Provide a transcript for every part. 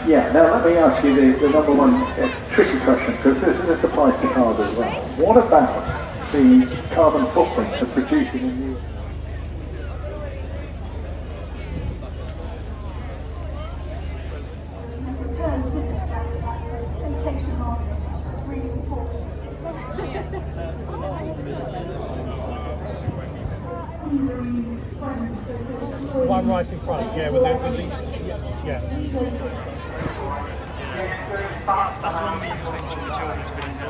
Yeah, now let me ask you the number one tricky question, because this applies to cars as well. What about the carbon footprint of producing a new... One right in front, yeah, with the yeah. That's one me thing for the children's video.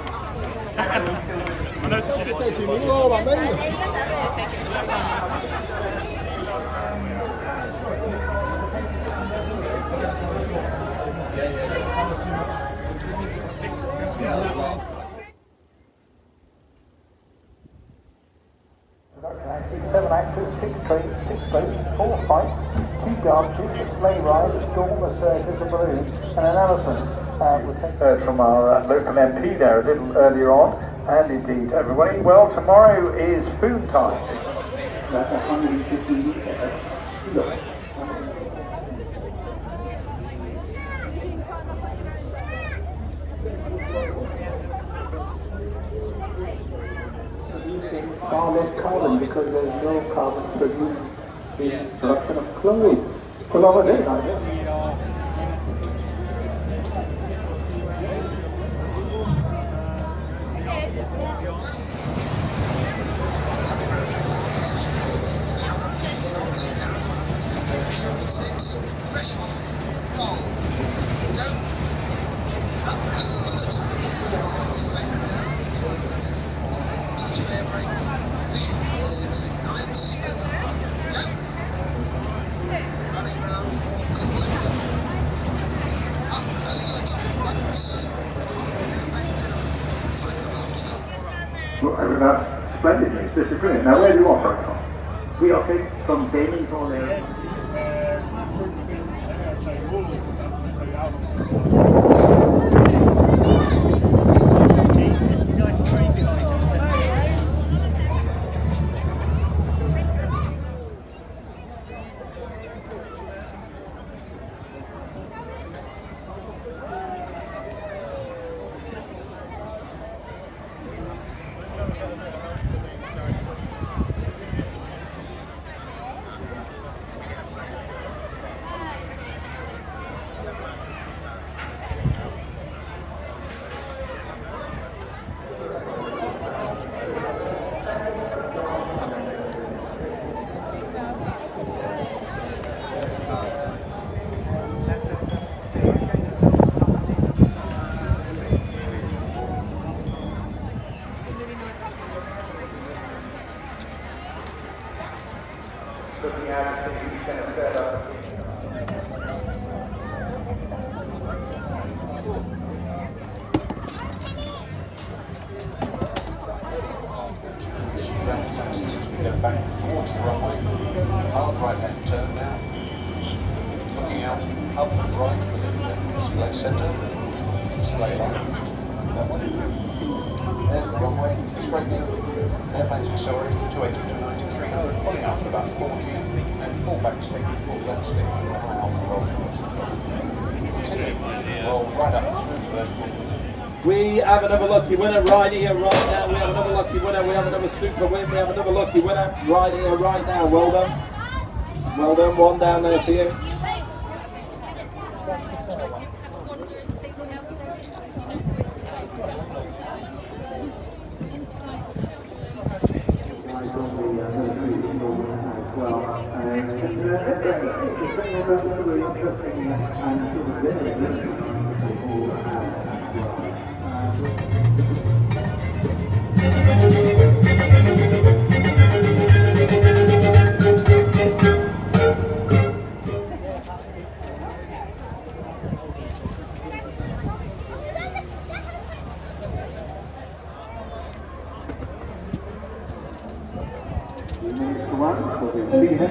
I noticed you didn't do Seven actors, 6 trains, 6 boats, 4 fights, 2 dances, a sleigh ride, a storm, a circus, a balloon, and an elephant. We'll take heard from our local MP there a little earlier on, and indeed everybody. Well, tomorrow is food time. That's 150 kilos. Far less carbon because there's no carbon produced in production of clothes. A lot of it, I guess. Well, that's splendid news. This is brilliant. Now, where do you operate from? We operate from Bailey's all area. Looking at it, you can set up. Access as we go back towards the runway. Hard right hand turn now. Looking out up and right for the display centre. Display line. There's the runway. Straightening. Airplanes accelerating 280 to 90, 300. Pulling out at about 40. And full back stick, full left stick. Right off the roll. Continuing. Roll right up through the vertical. We have another lucky winner right here, right now. We have another lucky winner. We have another super win. We have another lucky winner right here, right now. Well done. Well done. One down there for you. Bringing the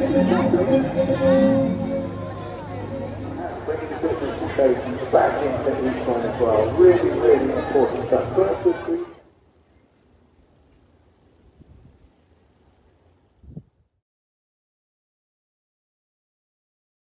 business station back into Eastbourne as well. Really, really important stuff.